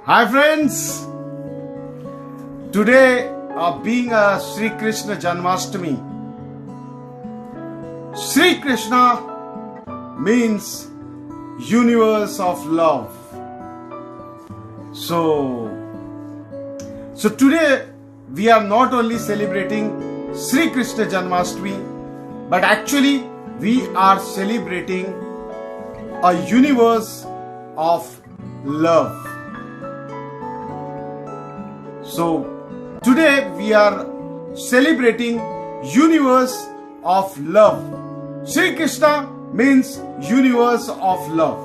Hi friends, today being a Sri Krishna Janmashtami, Sri Krishna means universe of love. So today we are not only celebrating Sri Krishna Janmashtami, but actually we are celebrating a universe of love. So today we are celebrating universe of love. Sri Krishna means universe of love.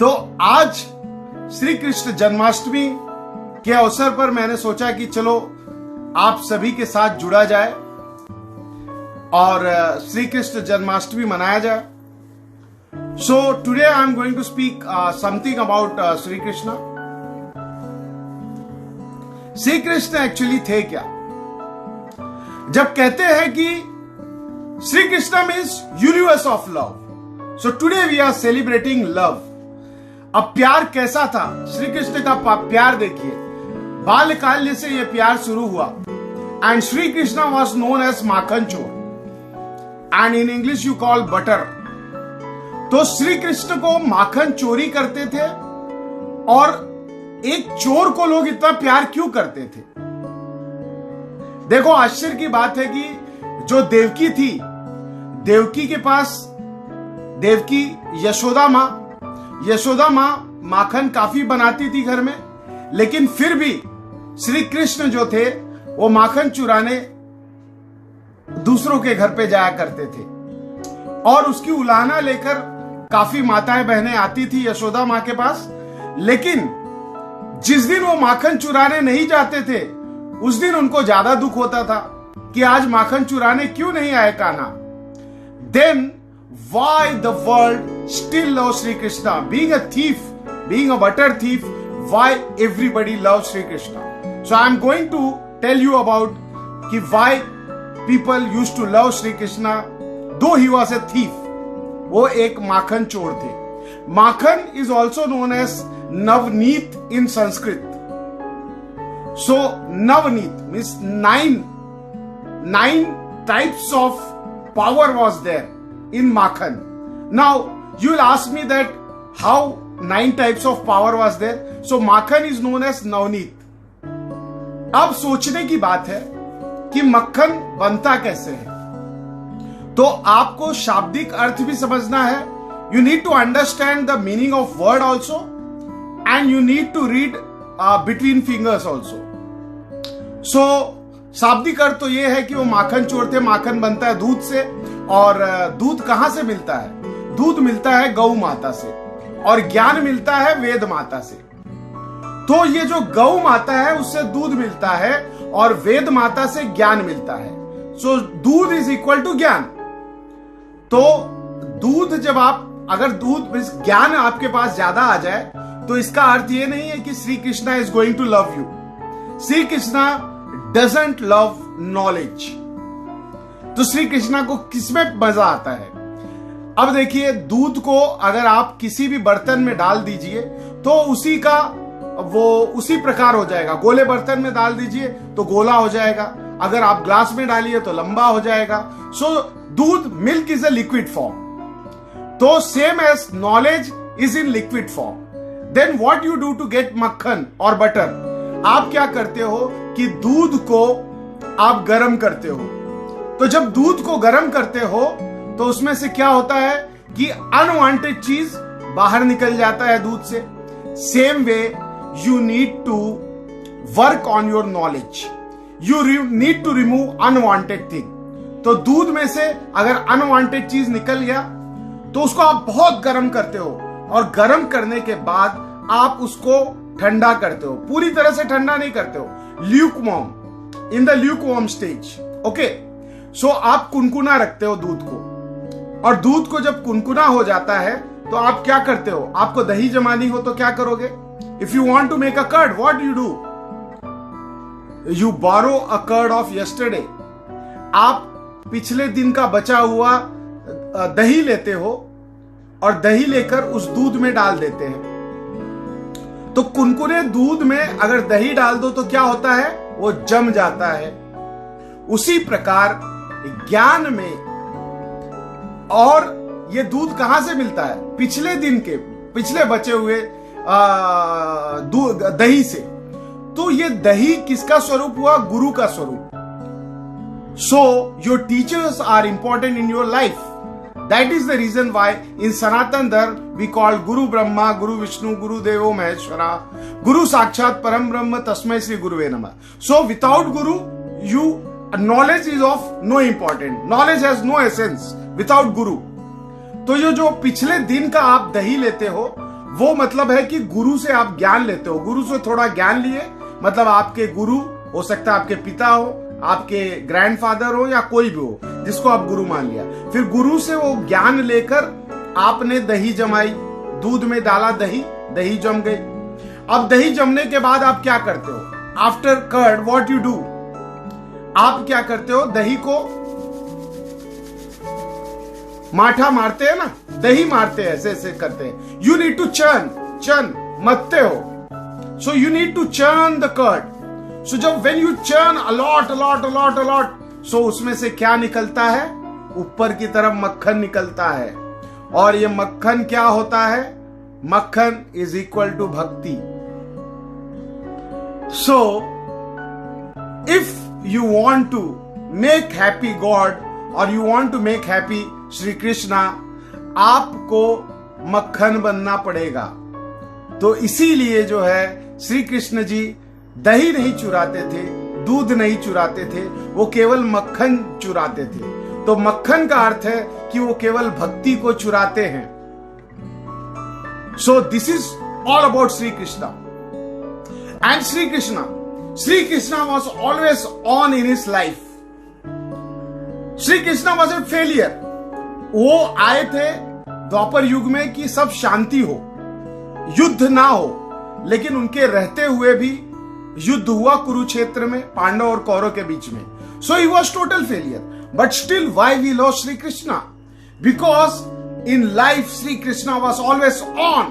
तो आज श्री कृष्ण जन्माष्टमी के अवसर पर मैंने सोचा कि चलो आप सभी के साथ जुड़ा जाए और श्री कृष्ण जन्माष्टमी मनाया जाए. So today I am going to speak something about Shri Krishna. Shri Krishna actually थे क्या? जब कहते हैं कि Shri Krishna means universe of love, so today we are celebrating love. अब प्यार कैसा था? श्री कृष्ण का प्यार देखिए, बाल्यकाल से यह प्यार शुरू हुआ. And Shri Krishna was known as Makhan Chor and in English you call butter. तो श्री कृष्ण को माखन चोरी करते थे और एक चोर को लोग इतना प्यार क्यों करते थे? देखो, आश्चर्य की बात है कि जो देवकी थी, देवकी के पास देवकी यशोदा मां माखन काफी बनाती थी घर में, लेकिन फिर भी श्री कृष्ण जो थे वो माखन चुराने दूसरों के घर पे जाया करते थे और उसकी उलाहना लेकर काफी माताएं बहनें आती थी यशोदा मां के पास. लेकिन जिस दिन वो माखन चुराने नहीं जाते थे उस दिन उनको ज्यादा दुख होता था कि आज माखन चुराने क्यों नहीं आए Kanha. Then why the world still love Shri Krishna? Being a thief, being a butter thief, why everybody loves Sri Krishna? So I am going to tell you about कि why people used to love Sri Krishna though he was a thief. वो एक माखन चोर थे. माखन is also known as Navneet in Sanskrit. So Navneet means nine types of power was there in Makhan. Now you will ask me that how 9 types of power was there. So Makhan is known as Navneet. अब सोचने की बात है कि मक्खन बनता कैसे है. तो आपको शाब्दिक अर्थ भी समझना है. You need to understand the meaning of word also. And you need to read between fingers also. So शाब्दिक अर्थ तो ये है कि वो माखन चोर थे. माखन बनता है दूध से, और दूध कहां से मिलता है? दूध मिलता है गौ माता से, और ज्ञान मिलता है वेद माता से. तो ये जो गौ माता है उससे दूध मिलता है और वेद माता से ज्ञान मिलता है. सो दूध इज इक्वल टू ज्ञान. तो दूध जब अगर दूध ज्ञान आपके पास ज्यादा आ जाए तो इसका अर्थ ये नहीं है कि Shri Krishna is going to love you. Shri Krishna doesn't love knowledge. तो श्री कृष्णा को किसमें मजा आता है? अब देखिए, दूध को अगर आप किसी भी बर्तन में डाल दीजिए तो उसी प्रकार हो जाएगा. गोले बर्तन में डाल दीजिए तो गोला हो जाएगा, अगर आप ग्लास में डालिए तो लंबा हो जाएगा. So doodh, milk is a liquid form. तो same as knowledge is in liquid form. Then what you do to get makkhan और बटर? आप क्या करते हो कि दूध को आप गर्म करते हो. तो जब दूध को गर्म करते हो तो उसमें से क्या होता है कि अनवांटेड चीज बाहर निकल जाता है दूध से. Same way you need to work on your knowledge. You need to remove unwanted thing. तो दूध में से अगर अनवांटेड चीज निकल गया तो उसको आप बहुत गर्म करते हो, और गर्म करने के बाद आप उसको ठंडा करते हो. पूरी तरह से ठंडा नहीं करते हो, lukewarm, in the lukewarm stage. Okay, so आप कुनकुना रखते हो दूध को, और दूध को जब कुनकुना हो जाता है तो आप क्या करते हो? आपको दही जमानी हो तो क्या करोगे? If you want to make a curd, what you do? You borrow a curd of yesterday. आप पिछले दिन का बचा हुआ दही लेते हो और दही लेकर उस दूध में डाल देते हैं. तो कुनकुने दूध में अगर दही डाल दो तो क्या होता है, वो जम जाता है। उसी प्रकार ज्ञान में, और ये दूध कहां से मिलता है, पिछले दिन के पिछले बचे हुए दही से। तो ये दही किसका स्वरूप हुआ, गुरु का स्वरूप। So your teachers are important in your life. That is the reason why in Sanatan Dharma we call गुरु ब्रह्मा, गुरु विष्णु, गुरु देवो महेश्वरा, गुरु साक्षात परम ब्रह्म, तस्मै श्री गुरुवे नमः। So without Guru you knowledge is of no important, knowledge has no essence without guru। तो ये जो पिछले दिन का आप दही लेते हो वो मतलब है कि गुरु से आप ज्ञान लेते हो। गुरु से थोड़ा ज्ञान लिए, मतलब आपके गुरु हो सकता है आपके पिता हो, आपके ग्रैंडफादर हो, या कोई भी हो जिसको आप गुरु मान लिया। फिर गुरु से वो ज्ञान लेकर आपने दही जमाई, दूध में डाला दही, दही जम गई। अब दही जमने के बाद आप क्या करते हो, after curd what you do, आप क्या करते हो, दही को माठा मारते हैं ना, दही मारते हैं, ऐसे ऐसे करते हैं। यू नीड टू चर्न मथते हो। So you need to churn the curd. So जब when you churn a lot, so उसमें से क्या निकलता है, ऊपर की तरफ मक्खन निकलता है। और ये मक्खन क्या होता है, मक्खन इज इक्वल टू भक्ति। So if you want to make happy God or you want to make happy Shri Krishna, आपको मक्खन बनना पड़ेगा। तो इसीलिए जो है श्री कृष्ण जी दही नहीं चुराते थे, दूध नहीं चुराते थे, वो केवल मक्खन चुराते थे। तो मक्खन का अर्थ है कि वो केवल भक्ति को चुराते हैं। So this is all about Shri Krishna and Sri Krishna was always on in his life. Sri Krishna was a failure. वो आए थे द्वापर युग में कि सब शांति हो, युद्ध ना हो, लेकिन उनके रहते हुए भी युद्ध हुआ कुरुक्षेत्र में पांडव और कौरव के बीच में। So he was total failure. But still why we lost Sri Krishna? Because in life Sri Krishna was always on.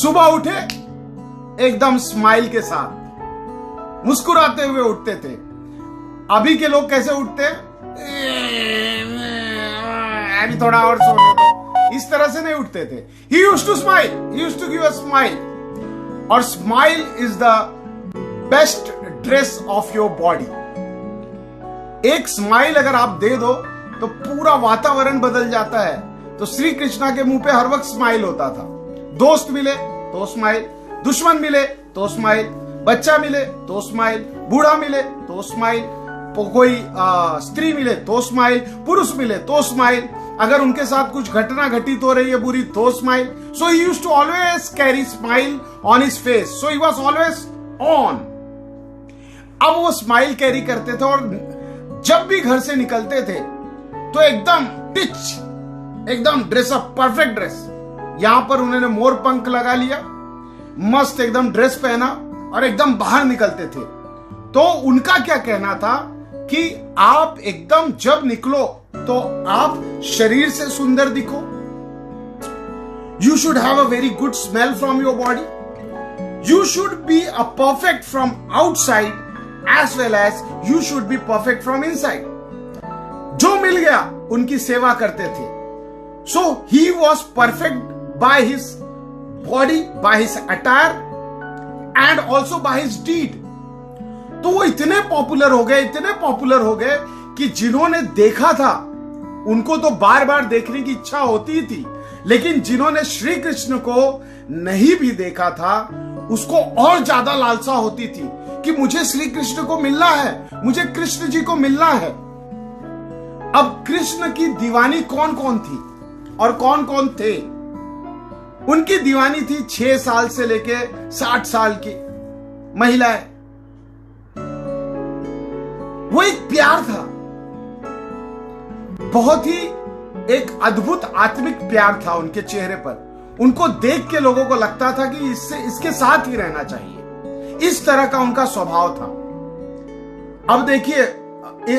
सुबह उठे एकदम स्माइल के साथ, मुस्कुराते हुए उठते थे। अभी के लोग कैसे उठते हैं, अभी थोड़ा और सोने दो, इस तरह से नहीं उठते थे। He used to smile, he used to give a smile, और smile is the best dress of your body. एक स्माइल अगर आप दे दो तो पूरा वातावरण बदल जाता है। तो श्री कृष्णा के मुंह पे हर वक्त स्माइल होता था। दोस्त मिले तो स्माइल, दुश्मन मिले तो स्माइल, बच्चा मिले तो स्माइल, बूढ़ा मिले तो स्माइल, कोई स्त्री मिले तो स्माइल, पुरुष मिले तो स्माइल, अगर उनके साथ कुछ घटना घटित हो रही है बुरी तो smile. So he used to always carry smile on his face, so he was always on. अब वो स्माइल कैरी करते थे और जब भी घर से निकलते थे तो एकदम टिच, एकदम ड्रेसअप, परफेक्ट ड्रेस। यहां पर उन्होंने मोर पंख लगा लिया, मस्त एकदम ड्रेस पहना और एकदम बाहर निकलते थे। तो उनका क्या कहना था कि आप एकदम जब निकलो तो आप शरीर से सुंदर दिखो, you should have a very good smell from your body, you should be a perfect from outside as well as you should be perfect from inside. जो मिल गया उनकी सेवा करते थे। So he was perfect by his body, by his attire and also by his deed. तो वो इतने पॉपुलर हो गए, इतने पॉपुलर हो गए कि जिन्होंने देखा था उनको तो बार बार देखने की इच्छा होती थी, लेकिन जिन्होंने श्री कृष्ण को नहीं भी देखा था उसको और ज्यादा लालसा होती थी कि मुझे श्री कृष्ण को मिलना है, मुझे कृष्ण जी को मिलना है। अब कृष्ण की दीवानी कौन कौन थी और कौन कौन थे? उनकी दीवानी थी 6 साल से लेके 60 साल की महिलाएं। वो एक प्यार था, बहुत ही एक अद्भुत आत्मिक प्यार था उनके चेहरे पर। उनको देख के लोगों को लगता था कि इसके साथ ही रहना चाहिए, इस तरह का उनका स्वभाव था। अब देखिए,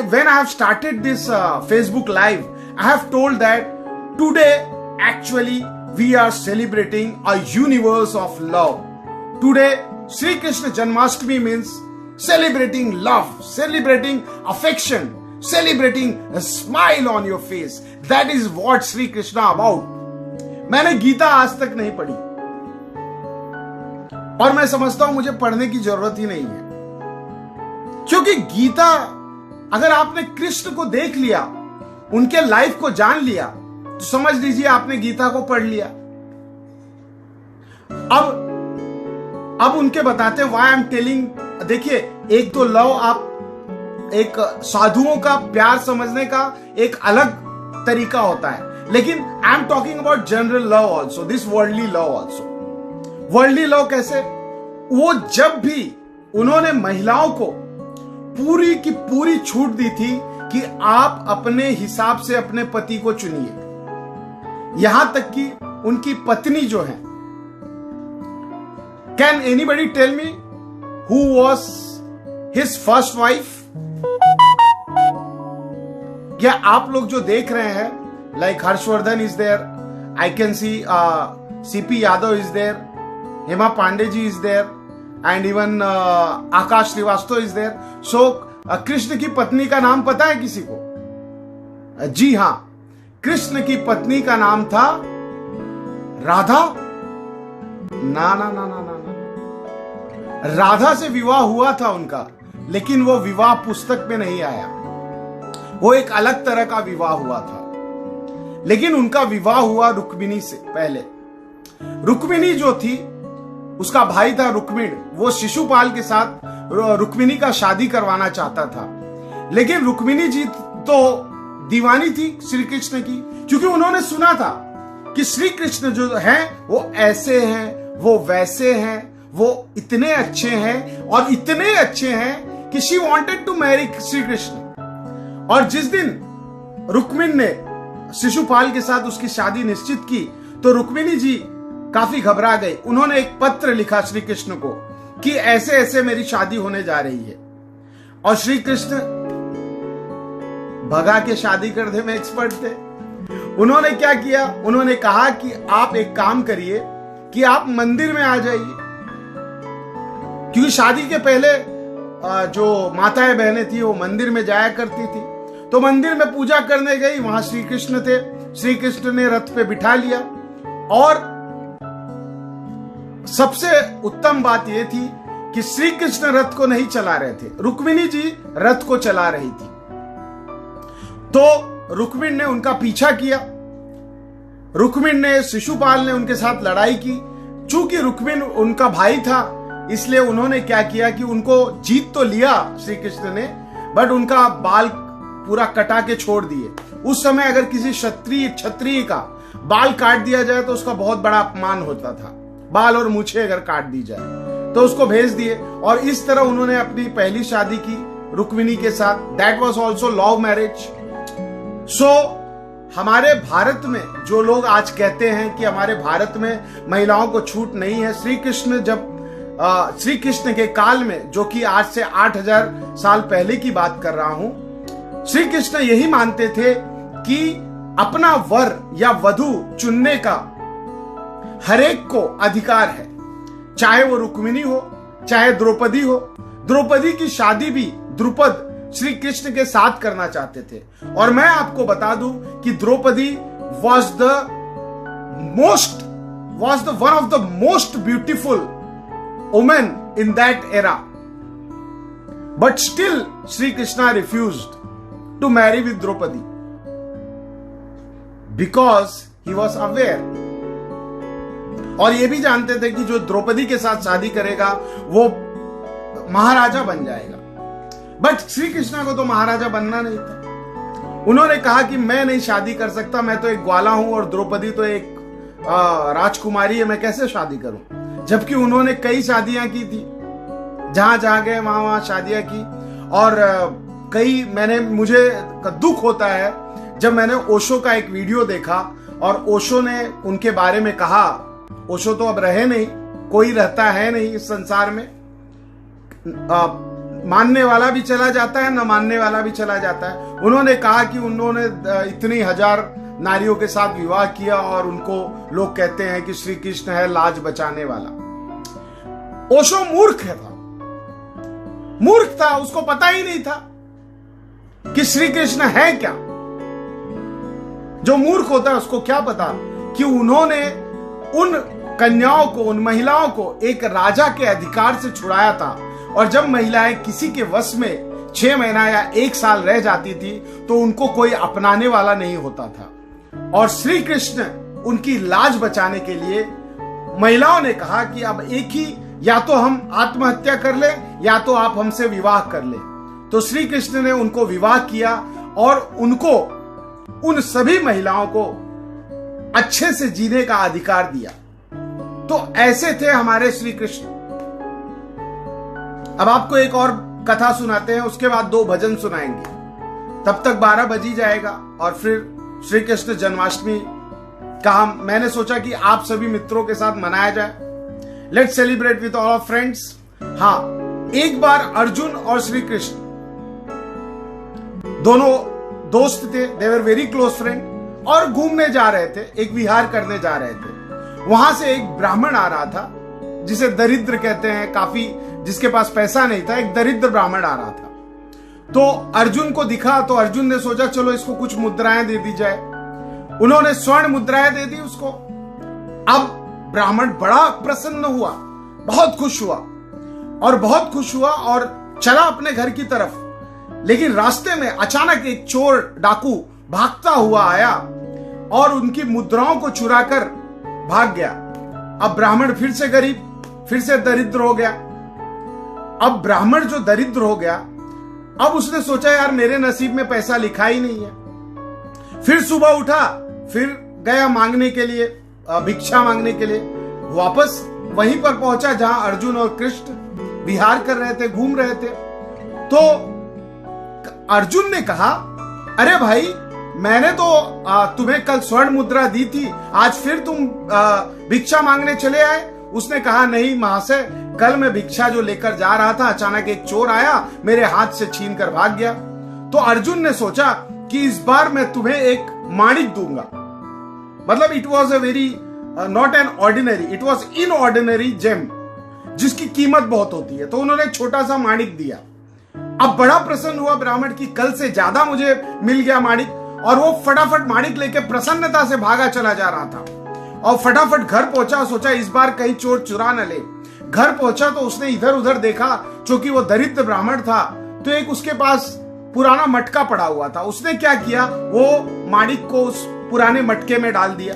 when I have started this Facebook live, I have told that today actually we are celebrating a universe of love. Today, Sri Krishna Janmashtami means celebrating love, celebrating affection, celebrating a smile on your face. That is what Sri Krishna about. मैंने गीता आज तक नहीं पढ़ी और मैं समझता हूं मुझे पढ़ने की जरूरत ही नहीं है, क्योंकि गीता, अगर आपने कृष्ण को देख लिया, उनके लाइफ को जान लिया, तो समझ लीजिए आपने गीता को पढ़ लिया। अब उनके बताते हैं व्हाई आई एम टेलिंग। देखिए, एक तो लव, आप एक साधुओं का प्यार समझने का एक अलग तरीका होता है, लेकिन I am talking about general love also, this worldly love also. Worldly love कैसे? वो जब भी उन्होंने महिलाओं को पूरी की पूरी छूट दी थी कि आप अपने हिसाब से अपने पति को चुनिए, यहां तक कि उनकी पत्नी जो है, can anybody tell me who was his first wife? क्या आप लोग जो देख रहे हैं, like Harshvardhan is there, I can see CP Yadav is there, Hema Pandey ji is there, and even Akash Srivastava is there. So Krishna की पत्नी का नाम पता है किसी को? जी हां, कृष्ण की पत्नी का नाम था राधा। ना ना ना ना ना ना, राधा से विवाह हुआ था उनका, लेकिन वो विवाह पुस्तक में नहीं आया, वो एक अलग तरह का विवाह हुआ था। लेकिन उनका विवाह हुआ रुक्मिणी से पहले। रुक्मिणी जो थी, उसका भाई था रुक्मिण, वो शिशुपाल के साथ रुक्मिणी का शादी करवाना चाहता था, लेकिन रुक्मिणी जी तो दीवानी थी श्री कृष्ण की, क्योंकि उन्होंने सुना था कि श्री कृष्ण जो हैं वो ऐसे हैं, वो वैसे हैं, वो इतने अच्छे हैं और इतने अच्छे हैं कि she wanted to marry Shri Krishna. और जिस दिन रुक्मिणी ने शिशुपाल के साथ उसकी शादी निश्चित की, तो रुक्मिणी जी काफी घबरा गई। उन्होंने एक पत्र लिखा श्री कृष्ण को कि ऐसे ऐसे मेरी शादी होने जा रही है, और श्री कृष्ण भगा के शादी करने में एक्सपर्ट थे। उन्होंने क्या किया? उन्होंने कहा कि आप एक काम करिए कि आप मंदिर में आ जाइए, क्योंकि शादी के पहले जो माताएं बहनें थी वो मंदिर में जाया करती थी। तो मंदिर में पूजा करने गई, वहां श्री कृष्ण थे। श्री कृष्ण ने रथ पे बिठा लिया, और सबसे उत्तम बात यह थी कि श्री कृष्ण रथ को नहीं चला रहे थे, रुक्मिणी जी रथ को चला रही थी। तो रुक्मिणी ने उनका पीछा किया, रुक्मिणी ने, शिशुपाल ने उनके साथ लड़ाई की। चूंकि रुक्मिणी उनका भाई था, इसलिए उन्होंने क्या किया कि उनको जीत तो लिया श्री कृष्ण ने, बट उनका बाल पूरा कटा के छोड़ दिए। उस समय अगर किसी क्षत्रिय का बाल काट दिया जाए तो उसका बहुत बड़ा अपमान होता था। बाल और मूछे अगर काट दी जाए तो उसको भेज दिए, और इस तरह उन्होंने अपनी पहली शादी की रुक्मिणी के साथ। That was also love marriage. So हमारे भारत में जो लोग आज कहते हैं कि हमारे भारत में महिलाओं को छूट नहीं है, श्री कृष्ण के काल में, जो कि आज से 8000 साल पहले की बात कर रहा हूं, श्री कृष्ण यही मानते थे कि अपना वर या वधू चुनने का हरेक को अधिकार है, चाहे वो रुक्मिणी हो, चाहे द्रौपदी हो। द्रौपदी की शादी भी द्रुपद श्री कृष्ण के साथ करना चाहते थे। और मैं आपको बता दूं कि Draupadi was one of the most beautiful women in that era. But still Sri Krishna refused to marry with Draupadi because he was aware, और ये भी जानते थे कि जो द्रौपदी के साथ शादी करेगा वो महाराजा बन जाएगा। बट श्री कृष्णा को तो महाराजा बनना नहीं था। उन्होंने कहा कि मैं नहीं शादी कर सकता, मैं तो एक ग्वाला हूं और द्रौपदी तो एक राजकुमारी है, मैं कैसे शादी करूं। जबकि उन्होंने कई शादियां की थी, जहां जहां गए वहां वहां शादियां की। और मुझे दुख होता है जब मैंने ओशो का एक वीडियो देखा और ओशो ने उनके बारे में कहा, ओशो तो अब रहे नहीं, कोई रहता है नहीं इस संसार में, मानने वाला भी चला जाता है, न मानने वाला भी चला जाता है। उन्होंने कहा कि उन्होंने इतनी हजार नारियों के साथ विवाह किया और उनको लोग कहते हैं कि श्री कृष्ण है लाज बचाने वाला। ओशो मूर्ख था, उसको पता ही नहीं था कि श्री कृष्ण है क्या। जो मूर्ख होता है उसको क्या पता कि उन्होंने उन कन्याओं को, उन महिलाओं को एक राजा के अधिकार से छुड़ाया था, और जब महिलाएं किसी के वश में 6 महीना या 1 साल रह जाती थी तो उनको कोई अपनाने वाला नहीं होता था। और श्री कृष्ण उनकी लाज बचाने के लिए महिलाओं ने कहा कि अब एक ही, या तो हम आत्महत्या कर ले या तो आप हमसे विवाह कर ले। तो श्री कृष्ण ने उनको विवाह किया और उनको, उन सभी महिलाओं को अच्छे से जीने का अधिकार दिया। तो ऐसे थे हमारे श्री कृष्ण। अब आपको एक और कथा सुनाते हैं, उसके बाद 2 भजन सुनाएंगे, तब तक 12 बज ही जाएगा। और फिर श्री कृष्ण जन्माष्टमी का मैंने सोचा कि आप सभी मित्रों के साथ मनाया जाए। Let's celebrate with all of friends. हाँ, एक बार अर्जुन और श्री कृष्ण दोनों दोस्त थे, दे वर वेरी क्लोज फ्रेंड, और घूमने जा रहे थे, एक विहार करने जा रहे थे। वहां से एक ब्राह्मण आ रहा था, जिसे दरिद्र कहते हैं, काफी जिसके पास पैसा नहीं था, एक दरिद्र ब्राह्मण आ रहा था। तो अर्जुन को दिखा तो अर्जुन ने सोचा चलो इसको कुछ मुद्राएं दे दी जाए। उन्होंने स्वर्ण मुद्राएं दे दी उसको। अब ब्राह्मण बड़ा प्रसन्न हुआ, बहुत खुश हुआ और चला अपने घर की तरफ। लेकिन रास्ते में अचानक एक चोर डाकू भागता हुआ आया और उनकी मुद्राओं को चुराकर भाग गया। अब ब्राह्मण फिर से गरीब, फिर से दरिद्र हो गया। अब ब्राह्मण जो दरिद्र हो गया, अब उसने सोचा यार मेरे नसीब में पैसा लिखा ही नहीं है। फिर सुबह उठा, फिर गया मांगने के लिए, भिक्षा मांगने के लिए। वापस वहीं पर पहुंचा जहां अर्जुन और कृष्ण विहार कर रहे थे, घूम रहे थे। तो अर्जुन ने कहा अरे भाई, मैंने तो तुम्हें कल स्वर्ण मुद्रा दी थी, आज फिर तुम भिक्षा मांगने चले आए। उसने कहा नहीं महाशय, कल मैं भिक्षा जो लेकर जा रहा था, अचानक एक चोर आया, मेरे हाथ से छीन कर भाग गया। तो अर्जुन ने सोचा कि इस बार मैं तुम्हें एक माणिक दूंगा। मतलब it was a very not an ordinary, it was in ordinary gem, जिसकी कीमत बहुत होती है। तो उन्होंने छोटा सा माणिक दिया। अब बड़ा प्रसन्न हुआ ब्राह्मण की कल से ज्यादा मुझे मिल गया माणिक, और वो फटाफट माणिक लेके प्रसन्नता से भागा चला जा रहा था। और फटाफट घर पहुंचा, सोचा इस बार कहीं चोर चुरा न ले। घर पहुंचा तो उसने इधर उधर देखा, क्योंकि वो दरिद्र ब्राह्मण था, तो एक उसके पास पुराना मटका पड़ा हुआ था। उसने क्या किया, वो माणिक को उस पुराने मटके में डाल दिया,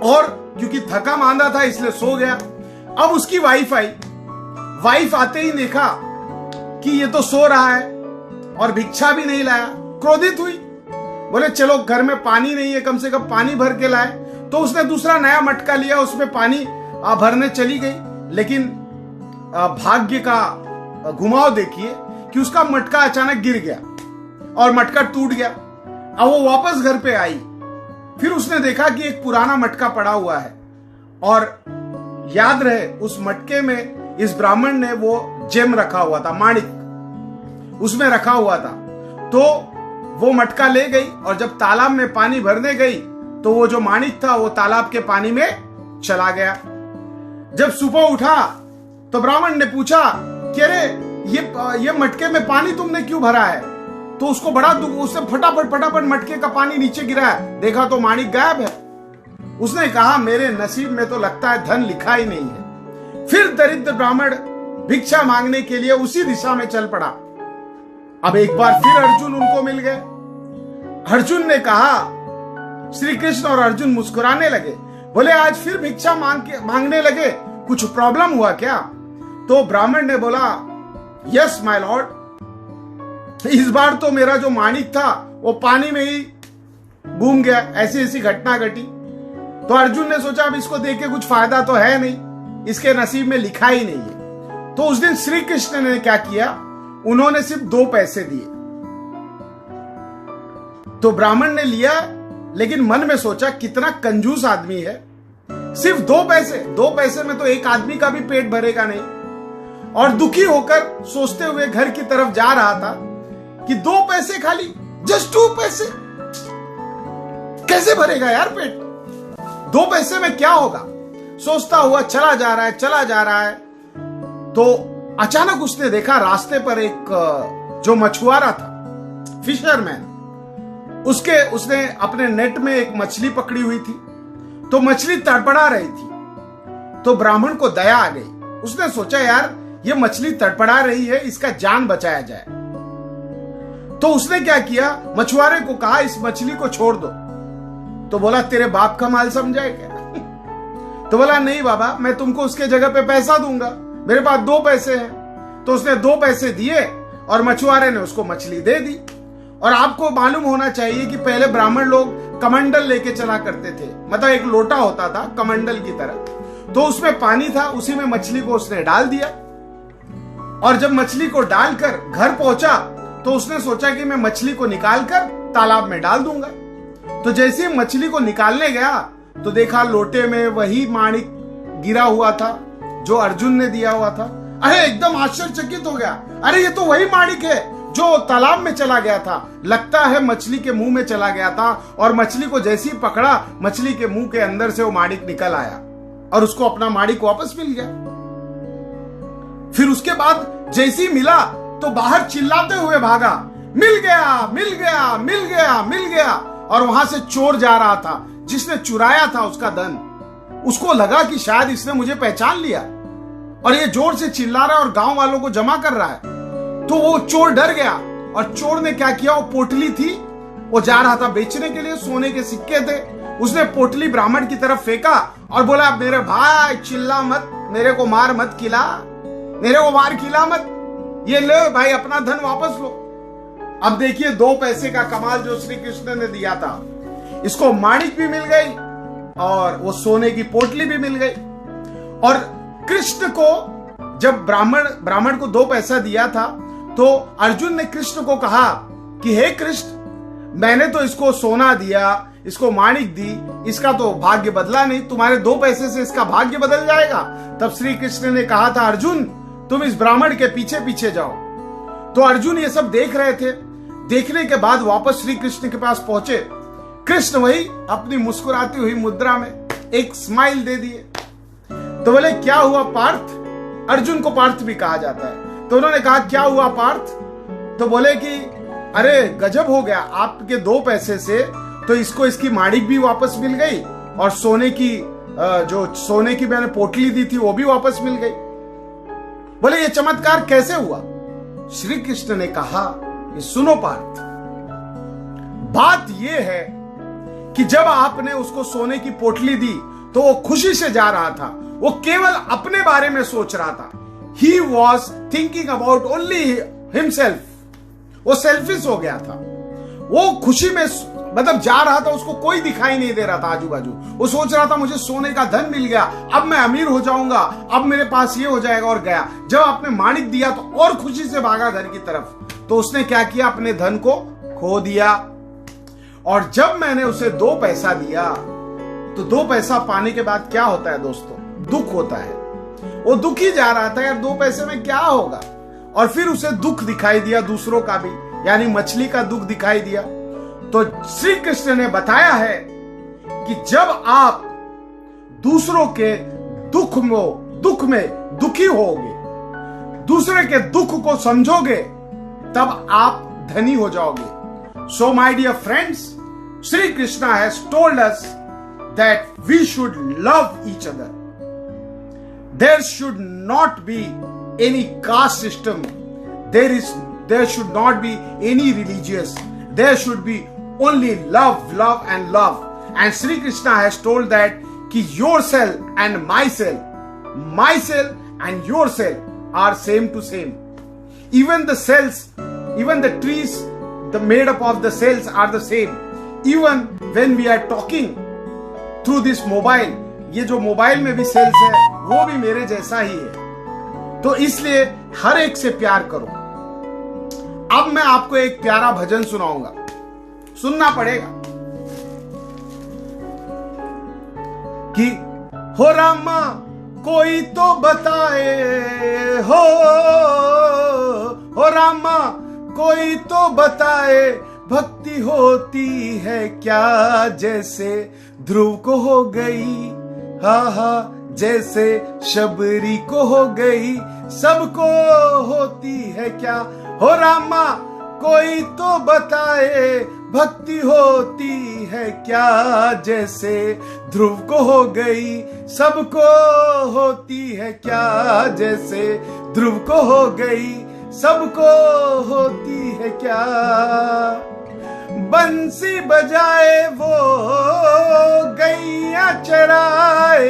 और क्योंकि थका मांदा था इसलिए सो गया। अब उसकी वाइफ आई, वाइफ आते ही देखा कि ये तो सो रहा है और भिक्षा भी नहीं लाया। क्रोधित हुई, बोले चलो घर में पानी नहीं है, कम से कम पानी भर के लाए। तो उसने दूसरा नया मटका लिया, उसमें पानी भरने चली गई। लेकिन भाग्य का घुमाव देखिए कि उसका मटका अचानक गिर गया और मटका टूट गया। अब वो वापस घर पे आई, फिर उसने देखा कि एक पुराना मटका पड़ा हुआ है, और याद रहे उस मटके में इस ब्राह्मण ने वो जेम रखा हुआ था, माणिक उसमें रखा हुआ था। तो वो मटका ले गई, और जब तालाब में पानी भरने गई तो वो जो माणिक था वो तालाब के पानी में चला गया। जब सुबह उठा तो ब्राह्मण ने पूछा कि अरे ये मटके में पानी तुमने क्यों भरा है? तो उसको बड़ा दुख, उसने फटाफट मटके का पानी नीचे गिराया, देखा तो माणिक गायब है। उसने कहा मेरे नसीब में तो लगता है धन लिखा ही नहीं है। फिर दरिद्र ब्राह्मण भिक्षा मांगने के लिए उसी दिशा में चल पड़ा। अब एक बार फिर अर्जुन उनको मिल गए। अर्जुन ने कहा, श्री कृष्ण और अर्जुन मुस्कुराने लगे, बोले आज फिर भिक्षा मांगने लगे, कुछ प्रॉब्लम हुआ क्या? तो ब्राह्मण ने बोला यस माय लॉर्ड, इस बार तो मेरा जो माणिक था वो पानी में ही घूम गया, ऐसी ऐसी घटना घटी। तो अर्जुन ने सोचा अब इसको देख के कुछ फायदा तो है नहीं, इसके नसीब में लिखा ही नहीं है। तो उस दिन श्री कृष्ण ने क्या किया, उन्होंने सिर्फ 2 पैसे दिए। तो ब्राह्मण ने लिया, लेकिन मन में सोचा कितना कंजूस आदमी है, सिर्फ 2 पैसे में तो एक आदमी का भी पेट भरेगा नहीं। और दुखी होकर सोचते हुए घर की तरफ जा रहा था कि 2 पैसे खाली, जस्ट 2 पैसे। कैसे भरेगा यार पेट, 2 पैसे में क्या होगा, सोचता हुआ चला जा रहा है। तो अचानक उसने देखा रास्ते पर एक जो मछुआरा था, फिशरमैन, उसने अपने नेट में एक मछली पकड़ी हुई थी। तो मछली तड़पड़ा रही थी। तो ब्राह्मण को दया आ गई। उसने सोचा यार ये मछली तड़पड़ा रही है, इसका जान बचाया जाए। तो उसने क्या किया, मछुआरे को कहा इस मछली को छोड़ दो। तो बोला तेरे बाप का माल समझा है क्या? तो बोला नहीं बाबा, मैं तुमको उसके जगह पे पैसा दूंगा, मेरे पास 2 पैसे हैं। तो उसने 2 पैसे दिए और मछुआरे ने उसको मछली दे दी। और आपको मालूम होना चाहिए कि पहले ब्राह्मण लोग कमंडल लेके चला करते थे, मतलब एक लोटा होता था कमंडल की तरह। तो उसमें पानी था, उसी में मछली को उसने डाल दिया। और जब मछली को डालकर घर पहुंचा तो उसने सोचा कि मैं मछली को निकालकर तालाब में डाल दूंगा। तो जैसे ही मछली को निकालने गया तो देखा लोटे में वही माणिक गिरा हुआ था जो अर्जुन ने दिया हुआ था। अरे एकदम आश्चर्यचकित हो गया, अरे ये तो वही माणिक है जो तालाब में चला गया था। लगता है मछली के मुंह में चला गया था, और मछली को जैसे ही पकड़ा, मछली के मुंह के अंदर से वो माणिक निकल आया और उसको अपना माणिक वापस मिल गया। फिर उसके बाद जैसे ही मिला तो बाहर चिल्लाते हुए भागा, मिल गया मिल गया मिल गया मिल गया। और वहां से चोर जा रहा था जिसने चुराया था उसका धन। उसको लगा कि शायद इसने मुझे पहचान लिया और ये जोर से चिल्ला रहा है और गांव वालों को जमा कर रहा है। तो वो चोर डर गया और चोर ने क्या किया, वो पोटली थी, वो जा रहा था बेचने के लिए, सोने के सिक्के थे। उसने पोटली ब्राह्मण की तरफ फेंका और बोला मेरे भाई चिल्ला मत, मेरे को मार मत खिला, मेरे को मार खिला मत, ये ले भाई अपना धन वापस लो। अब देखिए 2 पैसे का कमाल जो श्री कृष्ण ने दिया था, इसको माणिक भी मिल गई और वो सोने की पोटली भी मिल गई। और कृष्ण को जब ब्राह्मण को 2 पैसा दिया था तो अर्जुन ने कृष्ण को कहा कि हे कृष्ण, मैंने तो इसको सोना दिया, इसको माणिक दी, इसका तो भाग्य बदला नहीं, तुम्हारे 2 पैसे से इसका भाग्य बदल जाएगा। तब श्री कृष्ण ने कहा था अर्जुन तुम इस ब्राह्मण के पीछे पीछे जाओ। तो अर्जुन ये सब देख रहे थे। देखने के बाद वापस श्री कृष्ण के पास पहुंचे। कृष्ण वही अपनी मुस्कुराती हुई मुद्रा में एक स्माइल दे दिए। तो बोले क्या हुआ पार्थ? अर्जुन को पार्थ भी कहा जाता है। तो उन्होंने कहा क्या हुआ पार्थ? तो बोले कि अरे गजब हो गया, आपके 2 पैसे से तो इसको इसकी माणिक भी वापस मिल गई और सोने की मैंने पोटली दी थी वो भी वापस मिल गई। बोले ये चमत्कार कैसे हुआ? श्री कृष्ण ने कहा कि सुनो पार्थ, बात यह है कि जब आपने उसको सोने की पोटली दी तो वो खुशी से जा रहा था, वो केवल अपने बारे में सोच रहा था। He was thinking about only himself. वो सेल्फिश हो गया था। वो खुशी में मतलब जा रहा था, उसको कोई दिखाई नहीं दे रहा था आजू बाजू। वो सोच रहा था मुझे सोने का धन मिल गया, अब मैं अमीर हो जाऊंगा, अब मेरे पास ये हो जाएगा, और गया। जब आपने माणिक दिया तो और खुशी से भागा घर की तरफ। तो उसने क्या किया, अपने धन को खो दिया। और जब मैंने उसे 2 पैसा दिया तो 2 पैसा पाने के बाद क्या होता है दोस्तों? दुख होता है। वो दुखी जा रहा था यार, 2 पैसे में क्या होगा। और फिर उसे दुख दिखाई दिया दूसरों का भी, यानी मछली का दुख दिखाई दिया। तो श्री कृष्ण ने बताया है कि जब आप दूसरों के दुख में दुखी होगे, दूसरे के दुख को समझोगे, तब आप धनी हो जाओगे। So my dear friends, Sri Krishna has told us that we should love each other. There should not be any caste system. There should not be any religious. There should be only love, love and love. And Sri Krishna has told that ki yourself and myself and yourself are same to same. Even the cells, even the trees, the made up of the cells are the same. Even when we are talking through this mobile, ये जो mobile में भी sales है वो भी मेरे जैसा ही है। तो इसलिए हर एक से प्यार करो। अब मैं आपको एक प्यारा भजन सुनाऊंगा, सुनना पड़ेगा। कि हो रामा कोई तो बताए, हो रामा कोई तो बताए, भक्ति होती है क्या जैसे ध्रुव को हो गई, हा हा जैसे शबरी को हो गई, सबको होती है क्या। हो रामा कोई तो बताए, भक्ति होती है क्या जैसे ध्रुव को हो गई, सबको होती है क्या जैसे ध्रुव को हो गई, सबको होती है क्या। बंसी बजाए वो गैया चराए,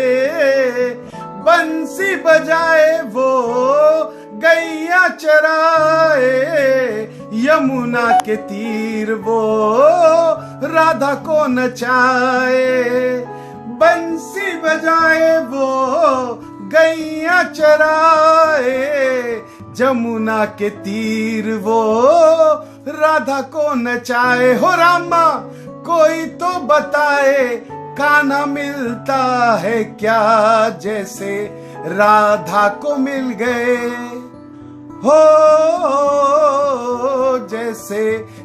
बंसी बजाए वो गैया चराए, यमुना के तीर वो राधा को नचाए। बंसी बजाए वो गैया चराए, जमुना के तीर वो राधा को नचाए। हो रामा कोई तो बताए, कान्हा मिलता है क्या जैसे राधा को मिल गए, हो जैसे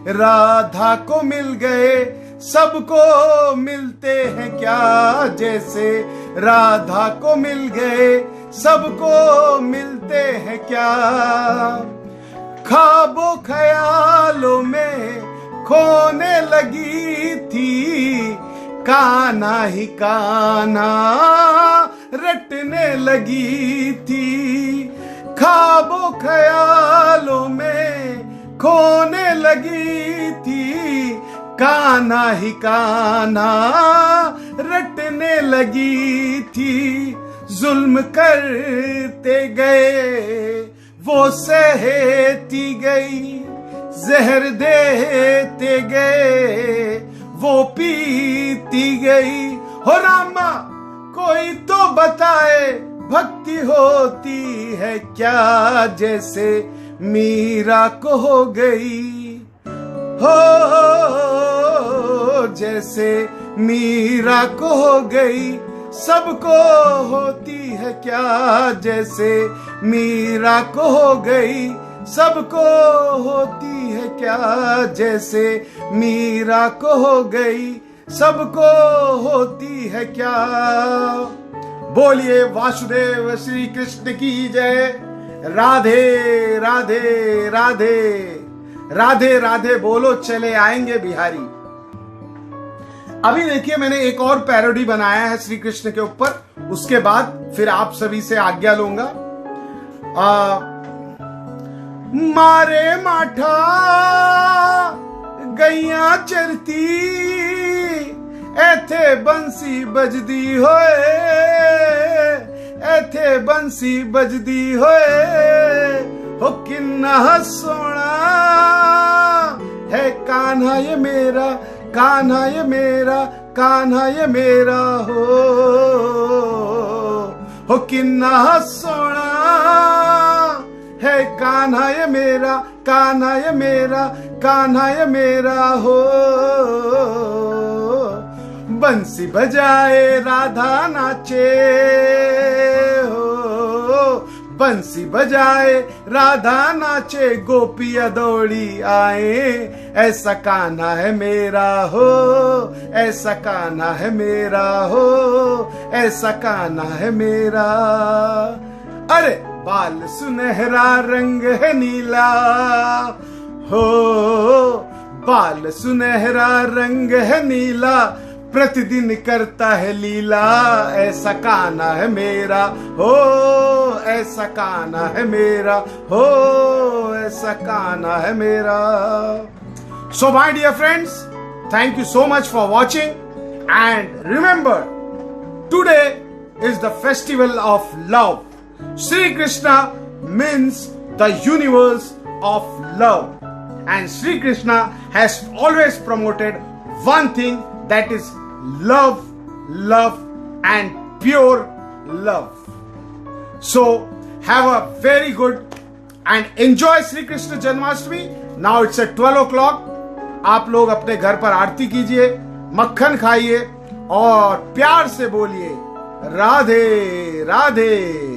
राधा को मिल गए, सबको मिलते हैं क्या जैसे राधा को मिल गए, सबको मिलते हैं क्या। ख्वाबों ख्यालों में खोने लगी थी, कान्हा ही कान्हा रटने लगी थी। ख्वाबों ख्यालों में खोने लगी थी, कान्हा ही कान्हा रटने लगी थी। जुल्म करते गए वो सहती गई, जहर देते गए वो पीती गई। हो रामा कोई तो बताए, भक्ति होती है क्या जैसे मीरा को हो गई, हो जैसे मीरा को हो गई, सबको होती है क्या जैसे मीरा को हो गई, सबको होती है क्या जैसे मीरा को हो गई, सबको होती है क्या। बोलिए वासुदेव श्री कृष्ण की जय। राधे राधे राधे राधे राधे बोलो चले आएंगे बिहारी। अभी देखिए मैंने एक और पैरोडी बनाया है श्री कृष्ण के ऊपर, उसके बाद फिर आप सभी से आज्ञा लूंगा। मारे माठा गैया चरती, एथे बंसी बजदी होए, एथे बंसी बजदी होए, हो किन्ना सोना है कान्हा ये मेरा, कान्हा ये मेरा, कान्हा ये मेरा हो किन्ना सोना है कान्हा ये मेरा, कान्हा ये मेरा, कान्हा ये मेरा हो। बंसी बजाए राधा नाचे हो, बंसी बजाए राधा नाचे, गोपिया दौड़ी आए, ऐसा कान्हा है मेरा हो, ऐसा कान्हा है मेरा हो, ऐसा कान्हा है मेरा। अरे बाल सुनहरा रंग है नीला हो, बाल सुनहरा रंग है नीला, प्रतिदिन करता है लीला, ऐसा कान्हा है मेरा हो, ऐसा कान्हा है मेरा हो, ऐसा कान्हा है मेरा। So my dear friends, thank you so much for watching, and remember today is the festival of love. Sri Krishna means the universe of love, and Sri Krishna has always promoted one thing, that is love, love and pure love. So have a very good and enjoy Sri Krishna Janmashtami. Now it's at 12 o'clock. आप लोग अपने घर पर आरती कीजिए, मक्खन खाइए और प्यार से बोलिए राधे राधे।